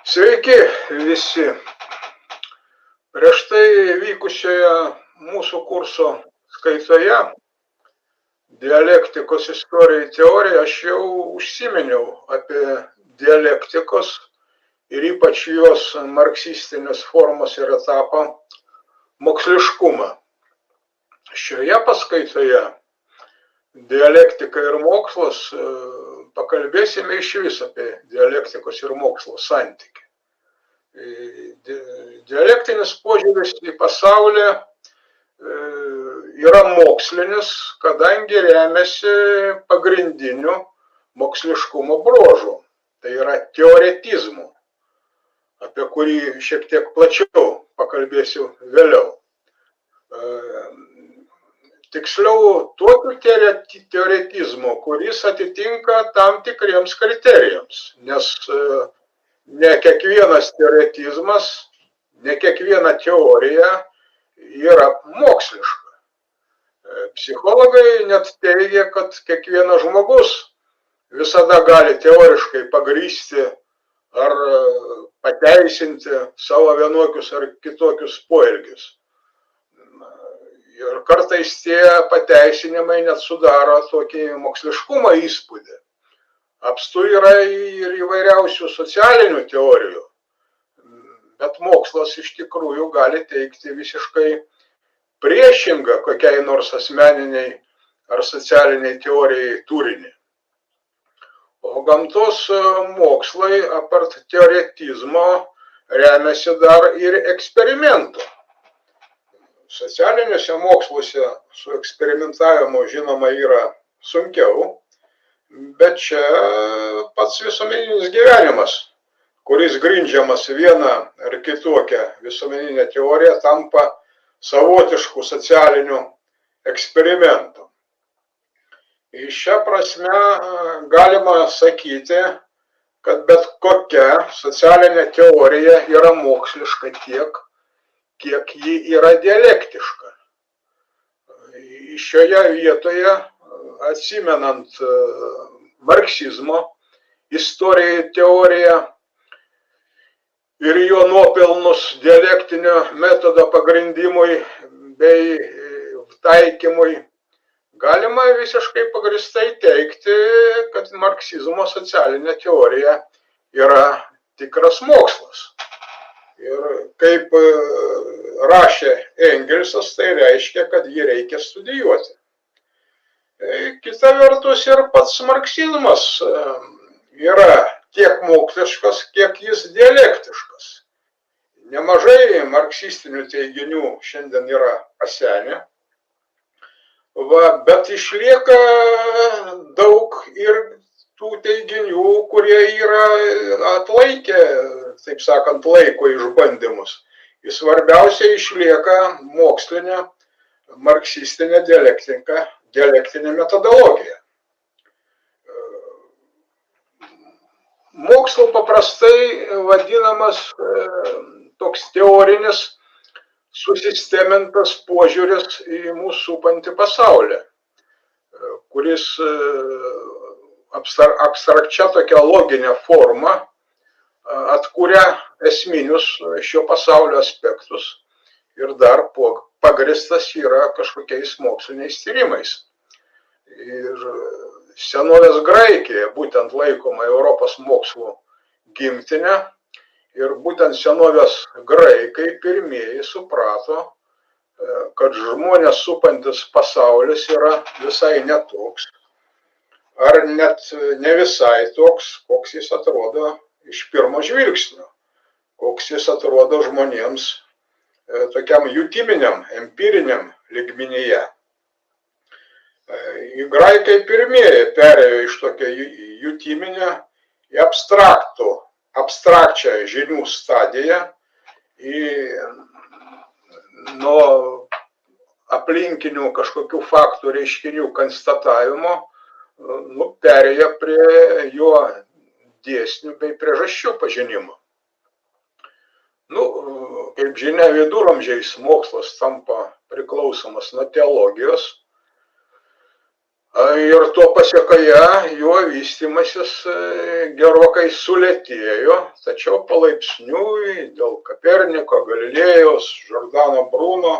Sveiki visi. Prieš tai vykusioje mūsų kurso skaitoje dialektikos istorija teorija aš jau užsiminiau apie dialektikos ir ypač jos marksistinės formos ir etapą moksliškumą. Šioje paskaitoje dialektika ir mokslas pakalbėsime iš vis apie dialektikos ir mokslo santykį. Dialektinis požiūris į pasaulį yra mokslinis, kadangi remiasi pagrindiniu moksliškumo bruožu, tai yra teoretizmu, apie kurį šiek tiek plačiau pakalbėsiu vėliau. Tiksliau, tokiu teoretizmu, kuris atitinka tam tikriems kriterijams, nes ne kiekvienas teoretizmas, ne kiekviena teorija yra moksliška. Psichologai net teigia, kad kiekvienas žmogus visada gali teoriškai pagrįsti ar pateisinti savo vienokius ar kitokius poelgius. Ir kartais tie pateisinimai net sudaro tokį moksliškumo įspūdį. Apstu yra ir įvairiausių socialinių teorijų, bet mokslas iš tikrųjų gali teikti visiškai priešingą kokiai nors asmeniniai ar socialiniai teorijai turinį. O gamtos mokslai apart teoretizmo remiasi dar ir eksperimentu. Socialiniuose moksluose su eksperimentavimu žinoma yra sunkiau, bet čia pats visuomeninis gyvenimas, kuris grindžiamas vieną ar kitokią visuomeninę teoriją, tampa savotišku socialiniu eksperimentu. Ir šią prasme galima sakyti, kad bet kokia socialinė teorija yra moksliška tiek, kiek ji yra dialektiška. Šioje vietoje, atsimenant marksizmo istoriją ir teoriją ir jo nuopelnus dialektinio metodo pagrindimui bei taikymui, galima visiškai pagrįstai teigti, kad marksizmo socialinė teorija yra tikras mokslas. Ir kaip rašė Engelsas, tai reiškia, kad jį reikia studijuoti. Kita vertus ir pats marksizmas yra tiek moksliškas, kiek jis dialektiškas. Nemažai marksistinių teiginių šiandien yra pasenę, bet išlieka daug ir tų teiginių, kurie yra atlaikę, taip sakant, laiko išbandymus. Ir svarbiausia išlieka mokslinė marksistinė dialektinė metodologija. Mokslo paprastai vadinamas toks teorinis susistemintas požiūris į mūsų supantį pasaulį, kuris abstrakčia tokia loginė forma atkuria esminius šio pasaulio aspektus ir dar pagrįstas yra kažkokiais moksliniais tyrimais. Ir senovės Graikija būtent laikoma Europos mokslų gimtinė ir būtent senovės graikai pirmieji suprato, kad žmonės supantis pasaulis yra visai netoks, ar net ne visai toks, koks jis atrodo iš pirmo žvilgsnio, koks jis atrodo žmonėms tokiam jutiminiam, empiriniam lygmenyje. Graikai pirmieji perėjo iš tokio jutiminio į abstrakčią žinių stadiją, nuo aplinkinių kažkokių faktų reiškinių konstatavimo, perėjo prie jo dėsnių bei priežasčių pažinimo. Kaip žinia, viduramžiais mokslas tampa priklausomas nuo teologijos, Ir to pasiekoje jo vystymasis gerokai sulėtėjo, tačiau palaipsniui dėl Koperniko, Galilėjaus, Giordano Bruno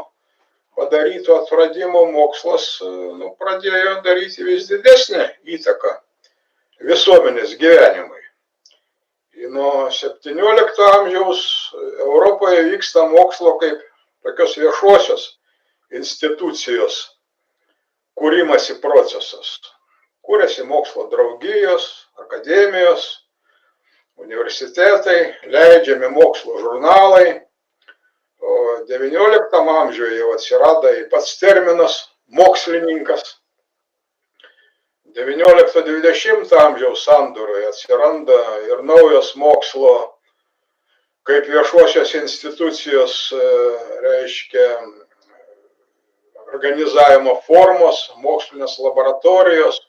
padarytų atradimų mokslas pradėjo daryti vis didesnę įtaką visuomenės gyvenimui. Nuo 17 amžiaus Europoje vyksta mokslo kaip tokios viešosios institucijos kūrimasi procesas. Kūrėsi mokslo draugijos, akademijos, universitetai, leidžiami mokslo žurnalai, o 19 amžiuje jau atsirado pats terminas mokslininkas. 19-20 amžiaus sandūroje atsiranda ir naujos mokslo kaip viešosios institucijos, reiškia, organizavimo formos, mokslinės laboratorijos,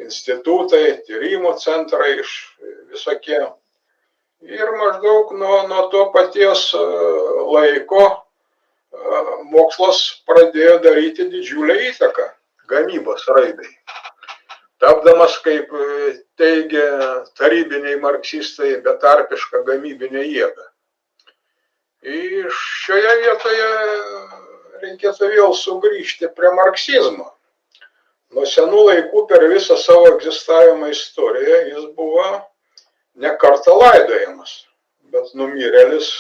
institutai, tyrimų centrai visokie. Ir maždaug nuo to paties laiko mokslas pradėjo daryti didžiulę įtaką gamybos raidai. Tapdamas, kaip teigia tarybiniai marksistai, betarpišką gamybinę jėgą. Ir šioje vietoje reikėtų vėl sugrįžti prie marksizmo. Nuo senų laikų per visą savo egzistavimo istoriją jis buvo ne kartą laidojamas, bet numirėlis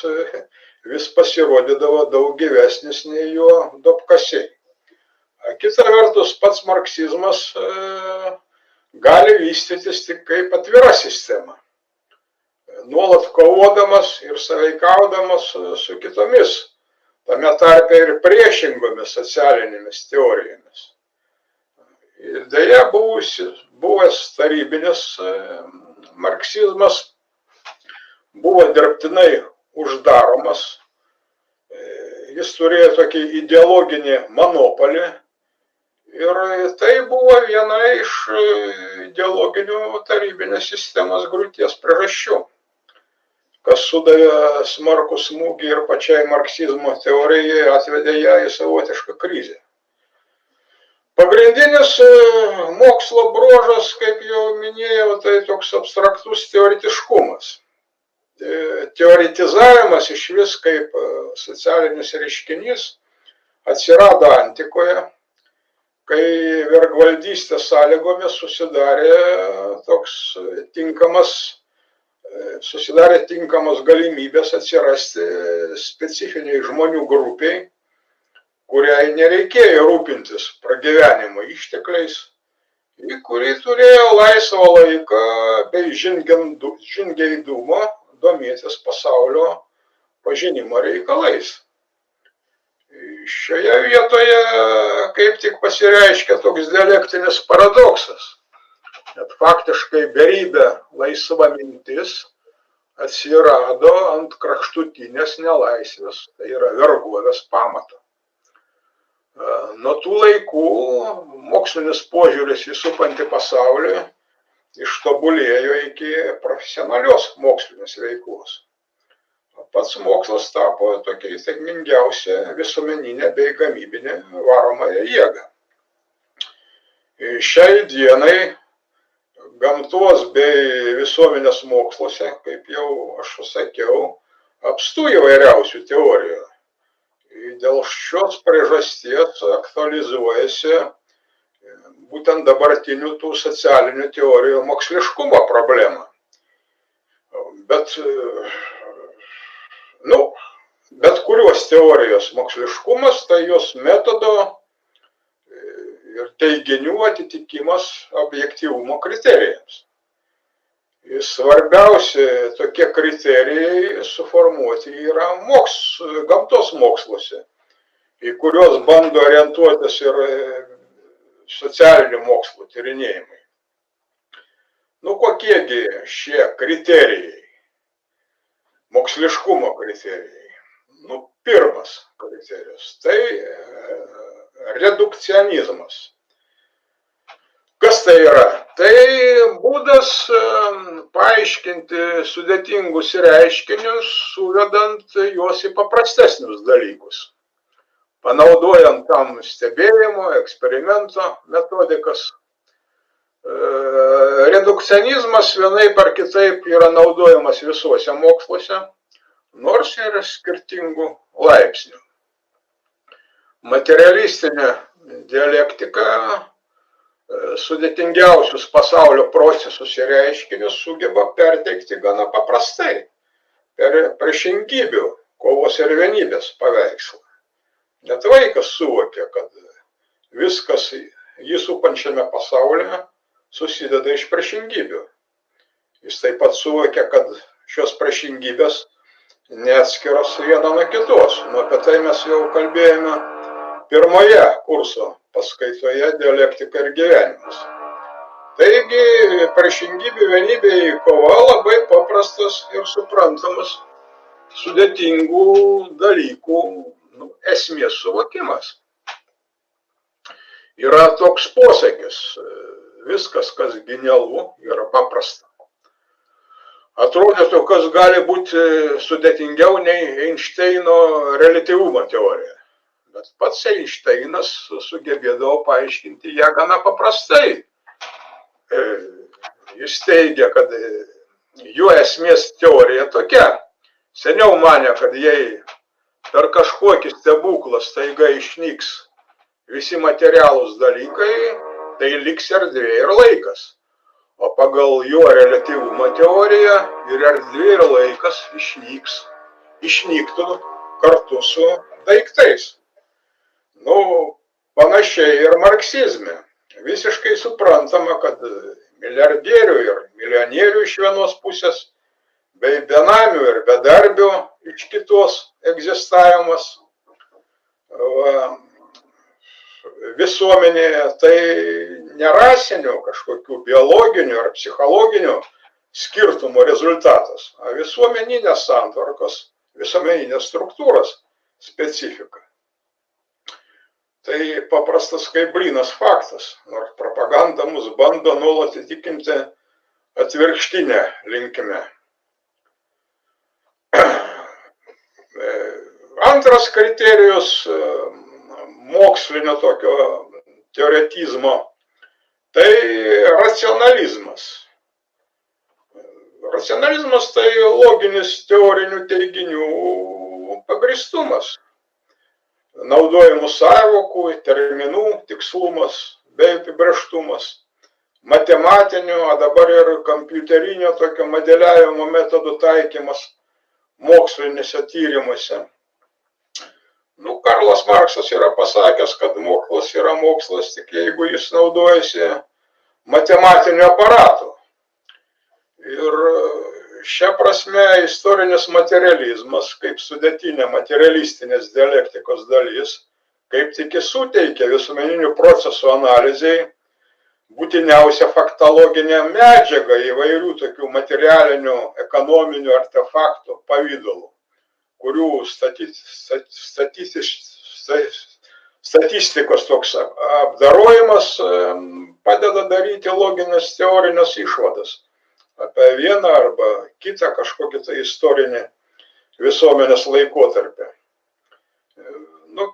vis pasirodydavo daug gyvesnis nei jo duobkasiai. Kita vertus, pats marksizmas gali vystytis tik kaip atvira sistema, nuolat kovodamas ir sąveikaudamas su kitomis, tame tarpe ir priešingomis socialinėmis teorijomis. Ir deja, buvęs tarybinis marksizmas buvo dirbtinai uždaromas, jis turėjo tokį ideologinį monopolį ir tai buvo viena iš ideologinių tarybinės sistemos griūties priežasčių, kas sudavė smarkų smūgį ir pačiai marksizmo teorijai, atvedė ją į savotišką krizę. Pagrindinis mokslo bruožas, kaip jau minėjau, tai toks abstraktus teoretiškumas. Teoretizavimas iš vis kaip socialinis reiškinys atsirado antikoje, kai vergvaldystės sąlygomis susidarė tinkamos galimybės atsirasti specifiniai žmonių grupiai, kuriai nereikėjo rūpintis pragyvenimo ištekliais, kuri turėjo laisvą laiką bei žingeidumą domėtis pasaulio pažinimo reikalais. Šioje vietoje kaip tik pasireiškia toks dialektinis paradoksas, kad faktiškai beribė laisva mintis atsirado ant kraštutinės nelaisvės, tai yra vergovės pamato. Nuo tų laikų mokslinis požiūris į supantį pasaulį ištobulėjo iki profesionalios mokslinės veiklos. Pats mokslas tapo tokia sėkmingiausia visuomeninė bei gamybinė varomąją jėgą. Šiai dienai gamtos bei visuomenės moksluose, kaip jau aš sakiau, apstu įvairiausių teorijų. Dėl šios priežasties aktualizuojasi būtent dabartinių tų socialinių teorijų moksliškumo problema. Bet kurios teorijos moksliškumas, tai jos metodo ir teiginių atitikimas objektyvumo kriterijams. Svarbiausi tokie kriterijai suformuoti yra gamtos moksluose, į kuriuos bando orientuotis ir socialinių mokslų tyrinėjimai. Kokiegi šie kriterijai, moksliškumo kriterijai? Pirmas kriterijus, tai redukcionizmas. Kas tai yra? Tai būdas paaiškinti sudėtingus reiškinius, suvedant juos į paprastesnius dalykus, panaudojant tam stebėjimo, eksperimento metodikas. Redukcionizmas vienaip ar kitaip yra naudojamas visuose moksluose, nors ir skirtingų laipsnių. Materialistinė dialektika sudėtingiausius pasaulio procesus ir reiškinius sugeba perteikti gana paprastai, per priešingybių, kovos ir vienybės paveikslą. Net vaikas suvokia, kad viskas jį supančiame pasaulyje susideda iš priešingybių. Jis taip pat suvokia, kad šios priešingybės neatskiros viena nuo kitos. Apie tai mes jau kalbėjome pirmoje kurso paskaitoje Dialektika ir gyvenimas. Taigi, priešingybių vienybėje kova labai paprastas ir suprantamas sudėtingų dalykų esmės suvokimas. Yra toks posakis, viskas, kas genialu, yra paprasta. Atrodytų, kas gali būti sudėtingiau nei Einšteino reliatyvumo teorija. Bet pats Einšteinas sugebėdavo paaiškinti ją gana paprastai. Jis teigia, kad jo esmės teorija tokia. Seniau manė, kad jei per kažkokį stebuklą staiga išnyks visi materialūs dalykai, tai liks erdvė ir laikas. O pagal jo reliatyvumo teoriją ir erdvė ir laikas išnyktų kartu su daiktais. Panašiai ir marksizme. Visiškai suprantama, kad milijardierių ir milijonierių iš vienos pusės, bei benamių ir bedarbių iš kitos egzistavimas visuomenėje tai nerasinių kažkokių biologinių ar psichologinių skirtumų rezultatas, o visuomeninės santvarkos, visuomeninės struktūros specifika. Tai paprastas kaip blynas faktas, nors propaganda mus bando nuolat įtikinti atvirkštinę linkme. Antras kriterijus mokslinio tokio teoretizmo, tai racionalizmas. Racionalizmas tai loginis teorinių teiginių pagristumas. Naudojimų sąvokų, terminų tikslumas bei apibrėžtumas, matematinių, o dabar ir kompiuterinio tokio modeliavimo metodų taikymas mokslinėse tyrimuose. Karlas Marksas yra pasakęs, kad mokslas yra mokslas tik jeigu jis naudojasi matematiniu aparatu. Ir šia prasme istorinis materializmas, kaip sudėtinė materialistinės dialektikos dalis, kaip tik suteikia visuomeninių procesų analizei būtiniausią faktologinę medžiagą įvairių tokių materialinių, ekonominių artefaktų pavydalų, kurių statistikos toks apdarojimas padeda daryti loginės teorinės išvadas apie vieną arba kitą kažkokį tai istorinį visuomenės laikotarpį.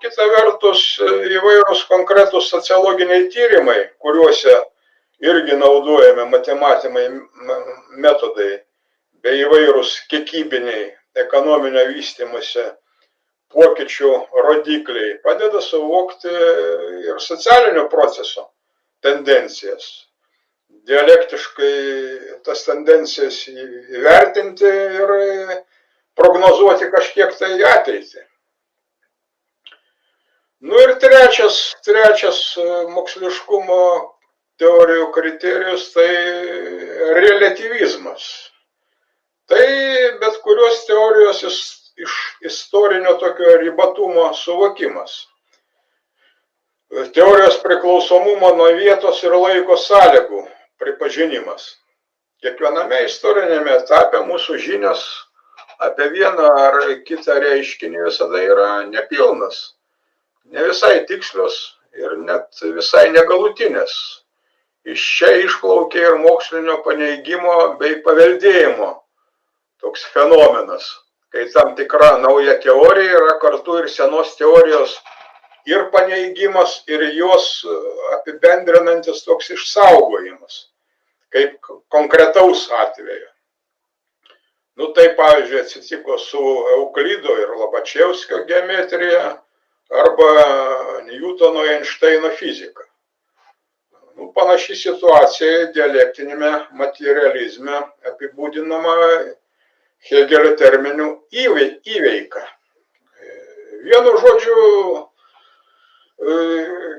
Kita vertus, įvairūs konkretūs sociologiniai tyrimai, kuriuose irgi naudojami matematiniai metodai, bei įvairūs kiekybiniai ekonominio vystymosi pokyčių rodikliai, padeda suvokti ir socialinio proceso tendencijas. Dialektiškai tas tendencijas įvertinti ir prognozuoti kažkiek tai ateitį. Ir trečias moksliškumo teorijų kriterijus tai reliatyvizmas. Tai bet kurios teorijos iš istorinio tokio ribatumo suvokimas. Teorijos priklausomumo nuo vietos ir laiko sąlygų pripažinimas. Kiekviename istorinėme etape mūsų žinios apie vieną ar kitą reiškinį visada yra nepilnas, ne visai tikslios ir net visai negalutinės. Iš čia išplaukia ir mokslinio paneigimo bei paveldėjimo toks fenomenas, kai tam tikra nauja teorija yra kartu ir senos teorijos ir paneigimas, ir jos apibendrinantis toks išsaugojimas, kaip konkretaus atveju. Nu tai pavyzdžiui atsitiko su Euklido ir Lobačevskio geometrija arba Newtono Einšteino fizika. Nu, panaši situacija dialektinėme materializme apibūdinama Hegelio terminu įveika. Vienu žodžiu,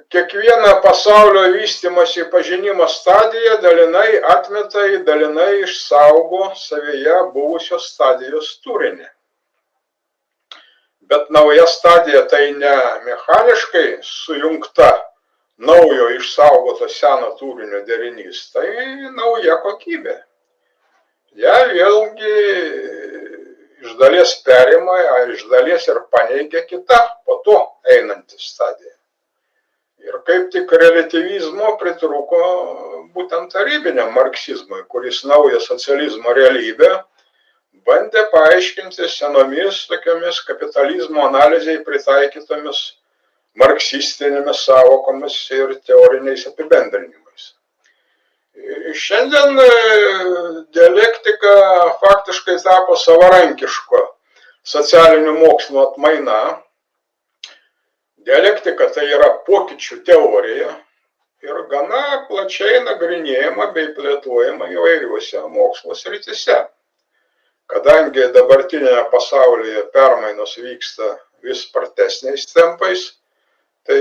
kiekvieną pasaulio vystymosi pažinimo stadiją dalinai atmeta, dalinai išsaugo savyje buvusios stadijos turinį. Bet nauja stadija tai ne mechaniškai sujungta naujo išsaugoto seno turinio derinys, tai nauja kokybė. Ja vėlgi iš dalies perima, ar iš dalies ir paneigia kita, po to einanti stadija. Ir kaip tik relativizmo pritrūko būtent tarybiniam marksizmui, kuris naują socializmo realybę bandė paaiškinti senomis tokiamis kapitalizmo analizei pritaikytomis marksistinėmis savokomis ir teoriniais apibendrinimais. Šiandien dialektika faktiškai tapo savarankiško socialinių mokslų atmaina. Dialektika tai yra pokyčių teorija ir gana plačiai nagrinėjama bei plėtojama įvairiuose mokslo srityse. Kadangi dabartinėje pasaulyje permainos vyksta vis spartesniais tempais, tai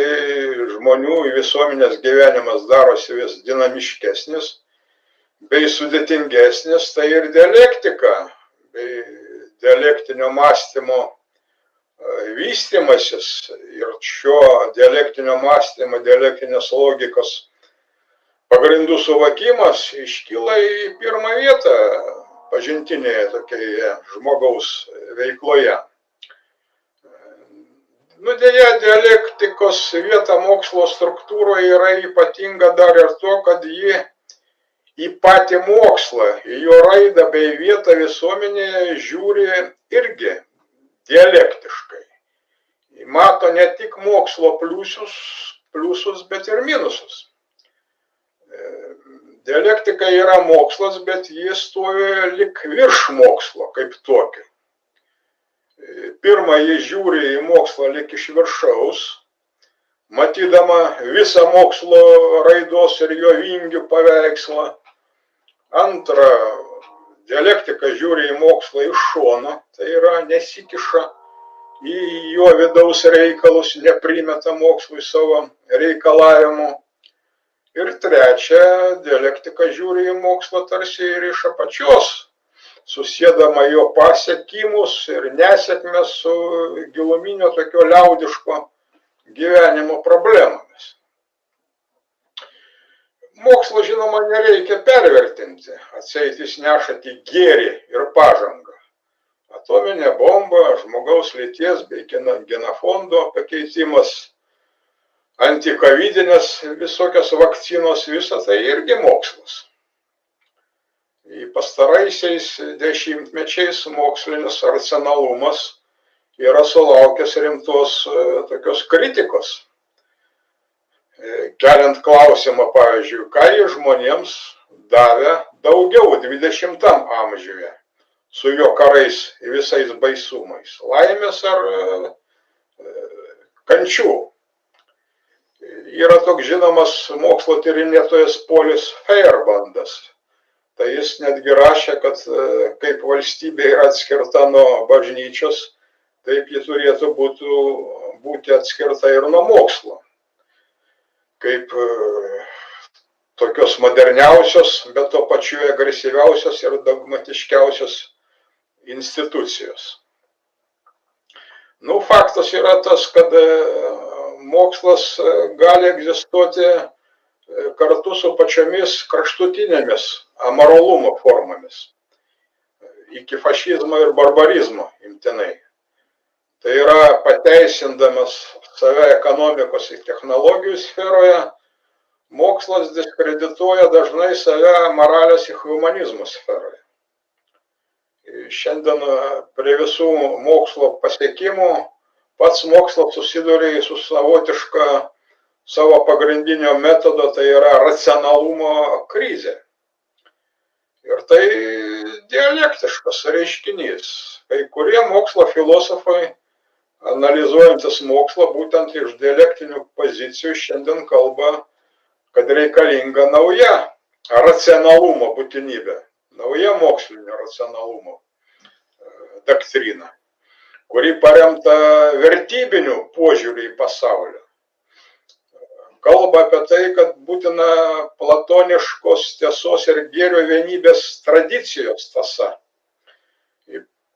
žmonių visuomenės gyvenimas darosi vis dinamiškesnis bei sudėtingesnis, tai ir dialektika bei dialektinio mąstymo vystymasis ir šio dialektinio mąstymo, dialektinės logikos pagrindų suvokimas iškyla į pirmą vietą pažintinėje tokioje žmogaus veikloje. Nu, deja, dialektikos vieta mokslo struktūroje yra ypatinga dar ir to, kad ji į patį mokslą, į jo raidą bei vietą visuomenėje žiūri irgi dialektiškai. Mato ne tik mokslo pliusus, bet ir minusus. Dialektika yra mokslas, bet jis stovi lik virš mokslo kaip tokio. Pirma, jis žiūri į mokslą lik iš viršaus, matydama visą mokslo raidos ir jo vingių paveikslą. Antra, dialektika žiūri į mokslą iš šono, tai yra nesikiša į jo vidaus reikalus, neprimeta mokslui savo reikalavimų. Ir trečia, dialektika žiūri į mokslą tarsi ir iš apačios, susiedama jo pasiekimus ir nesėkmes su giluminio tokio liaudiško gyvenimo problemomis. Mokslo, žinoma, nereikia pervertinti, atseit jis neša tik gėrį ir pažangą. Atominė bomba, žmogaus lyties bei genofondo pakeitimas, antikovidinės visokios vakcinos, visa tai irgi mokslas. Į pastaraisiais dešimtmečiais mokslinis racionalumas yra sulaukęs rimtos tokios kritikos. Keliant klausimą, pavyzdžiui, ką jis žmonėms davė daugiau 20 amžiuje su jo karais ir visais baisumais, laimės ar kančių. Yra toks žinomas mokslo tyrinėtojas Polis Feyerbandas. Tai jis netgi rašė, kad kaip valstybė yra atskirta nuo bažnyčios, taip ji turėtų būti atskirta ir nuo mokslo. Kaip tokios moderniausios, bet to pačiu agresyviausios ir dogmatiškiausios institucijos. Nu, faktas yra tas, kad mokslas gali egzistuoti kartu su pačiomis kraštutinėmis amoralumo formomis, iki fašizmo ir barbarizmo imtinai. Tai yra pateisindamas save ekonomikos ir technologijų sferoje, mokslas diskredituoja dažnai save moralės ir humanizmo sferoje. Šiandien prie visų mokslo pasiekimų pats mokslas susiduria su savotiška savo pagrindinio metodo, tai yra racionalumo krizė. Ir tai dialektiškas reiškinys. Kai kurie mokslo filosofai, analizuojantis mokslą, būtent iš dialektinių pozicijų šiandien kalba, kad reikalinga nauja racionalumo būtinybė, nauja mokslinio racionalumo doktrina, kuri paremta vertybiniu požiūriu į pasaulį. Kalba apie tai, kad būtina platoniškos tiesos ir gėrio vienybės tradicijos tąsa.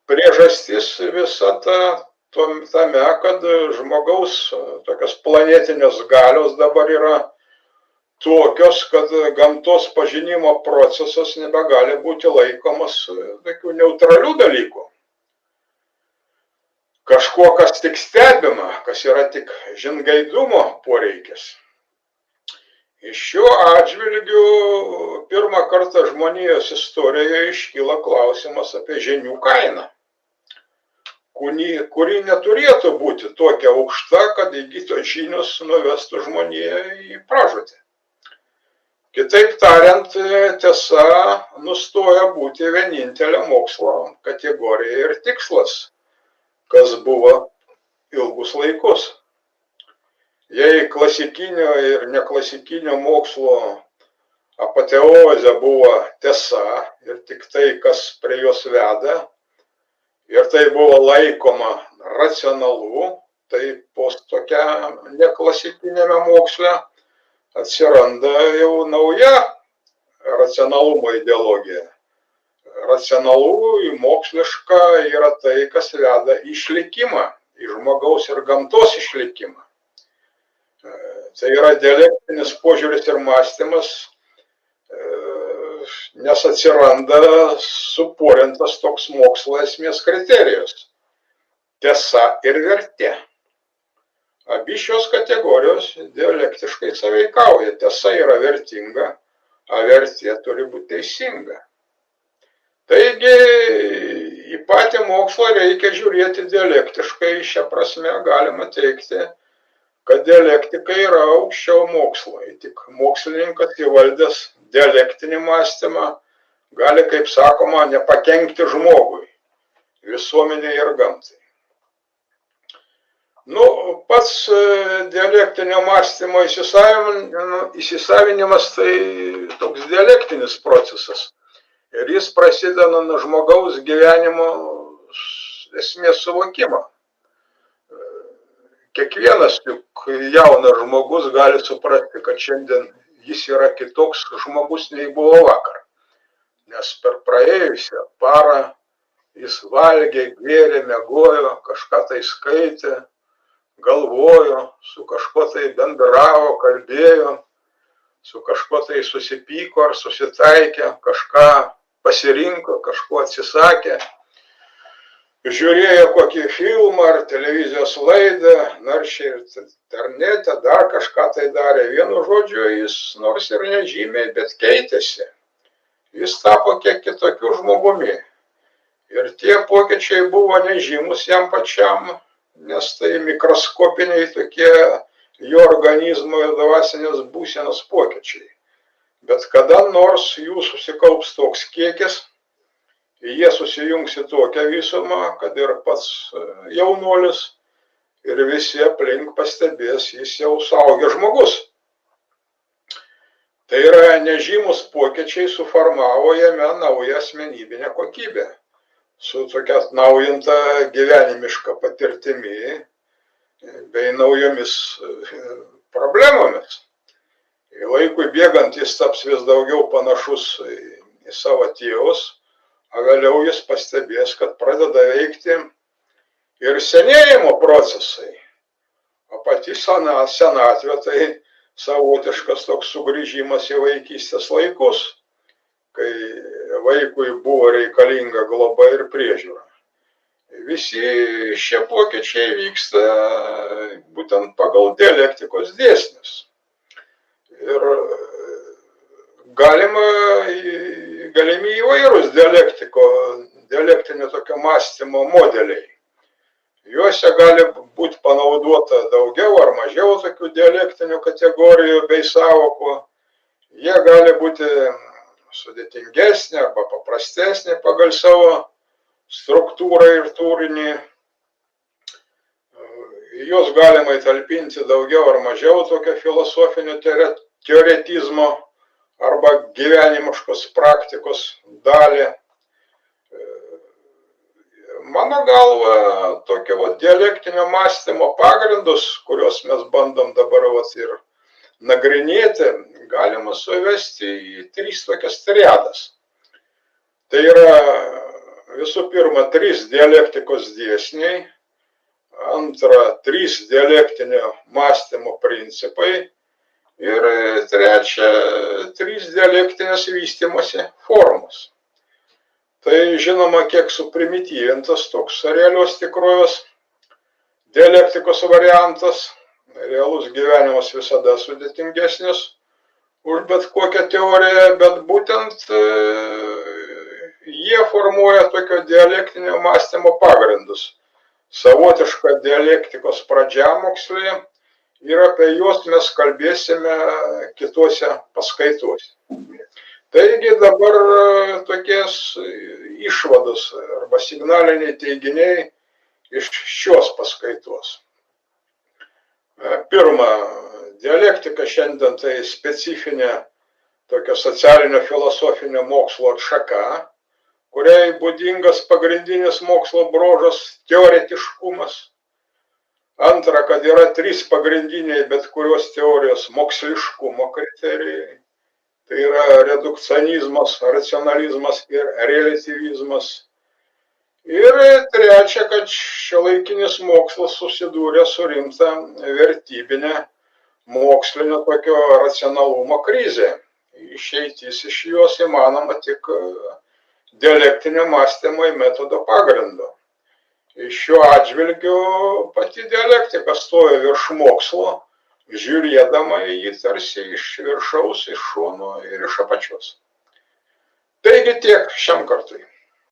Priežastis visa tame, kad žmogaus tokios planetinės galios dabar yra tokios, kad gamtos pažinimo procesas nebegali būti laikomas tokių neutralių dalykų. Kažkuo, kas tik stebima, kas yra tik žingeidumo poreikis. Iš šiuo atžvilgiu pirmą kartą žmonijos istorijoje iškyla klausimas apie žinių kainą, kuri neturėtų būti tokia aukšta, kad įgytos žinios nuvestų žmoniją į pražūtį. Kitaip tariant, tiesa nustoja būti vienintelė mokslo kategorija ir tikslas, kas buvo ilgus laikus. Jei klasikinio ir neklasikinio mokslo apoteozė buvo tiesa ir tik tai, kas prie jos veda, ir tai buvo laikoma racionalu, tai tokia neklasikinėme moksle atsiranda jau nauja racionalumo ideologija. Racionalu moksliška yra tai, kas veda į išlikimą, į žmogaus ir gamtos išlikimą. Tai yra dialektinis požiūris ir mąstymas, nes atsiranda suporintas toks mokslo esmės kriterijus – tiesa ir vertė. Abi šios kategorijos dialektiškai sąveikauja. Tiesa yra vertinga, o vertė turi būti teisinga. Taigi, į patį mokslą reikia žiūrėti dialektiškai, šią prasme galima teikti, kad dialektika yra aukščiau mokslo. Tik mokslininkas įvaldęs dialektinį mąstymą gali, kaip sakoma, nepakenkti žmogui, visuomeniai ir gamtai. Pats dialektinio mąstymo įsisavinimas tai toks dialektinis procesas. Ir jis prasideda nuo žmogaus gyvenimo esmės suvokimo. Kiekvienas juk jaunas žmogus gali suprasti, kad šiandien jis yra kitoks žmogus nei buvo vakar. Nes per praėjusią parą jis valgė, gėrė, miegojo, kažką tai skaitė, galvojo, su kažkuo tai bendravo, kalbėjo, su kažkuo tai susipyko ar susitaikė, kažką pasirinko, kažko atsisakė, žiūrėjo kokį filmą ar televizijos laidą, naršiai internete, dar kažką tai darė. Vienu žodžiu, jis nors ir nežymiai, bet keitėsi. Jis tapo kiek kitokiu žmogumi. Ir tie pokyčiai buvo nežymus jam pačiam, nes tai mikroskopiniai tokie jo organizmo ir dvasinės būsenos pokyčiai. Bet kada nors jų susikaups toks kiekis, jie susijungs į tokią visumą, kad ir pats jaunuolis ir visi aplink pastebės, jis jau suaugęs žmogus. Tai yra nežymus pokyčiai suformavo jame naują asmenybinę kokybę, su tokia atnaujinta gyvenimiška patirtimi bei naujomis problemomis. Laikui bėgant jis taps vis daugiau panašus į savo tėvus, o vėliau jis pastebės, kad pradeda veikti ir senėjimo procesai. O pati senatvė tai savotiškas toks sugrįžimas į vaikystės laikus, kai vaikui buvo reikalinga globa ir priežiūra. Visi šie pokyčiai vyksta būtent pagal dialektikos dėsnius. Ir galimi įvairūs dialektinio tokio mąstymo modeliai. Juose gali būti panaudota daugiau ar mažiau tokių dialektinių kategorijų bei sąvokų. Jie gali būti sudėtingesnė arba paprastesnė pagal savo struktūrą ir turinį. Juos galima įtalpinti daugiau ar mažiau tokio filosofinio teoretizmo arba gyvenimiškos praktikos dalį. Mano galva, tokio dialektinio mąstymo pagrindus, kuriuos mes bandom dabar ir nagrinėti, galima suvesti į 3 tokias triadas. Tai yra visų pirma 3 dialektikos dėsniai, antra 3 dialektinio mąstymo principai ir trečia 3 dialektinės vystymosi formos. Tai žinoma, kiek suprimityvintas toks realios tikrovės dialektikos variantas. Realus gyvenimas visada sudėtingesnis už bet kokią teoriją, bet būtent jie formuoja tokio dialektinio mąstymo pagrindus. Savotišką dialektikos pradžiamokslį ir apie juos mes kalbėsime kitose paskaitose. Taigi dabar tokies išvados arba signaliniai teiginiai iš šios paskaitos. Pirma, dialektika šiandien tai specifinė tokio socialinio filosofinio mokslo atšaka, kuriai būdingas pagrindinis mokslo bruožas teoretiškumas. Antra, kad yra 3 pagrindiniai bet kurios teorijos moksliškumo kriterijai. Tai yra redukcionizmas, racionalizmas ir relativizmas. Ir trečia, kad šiuolaikinis mokslas susidūrė su rimta vertybinė mokslinio tokio racionalumo krizė. Išeitis iš jos įmanoma tik dialektinio mąstymo į metodo pagrindu. Šiuo atžvilgiu pati dialektika stoja virš mokslo, žiūrėdama į jį tarsi iš viršaus, iš šono ir iš apačios. Taigi tiek šiam kartui.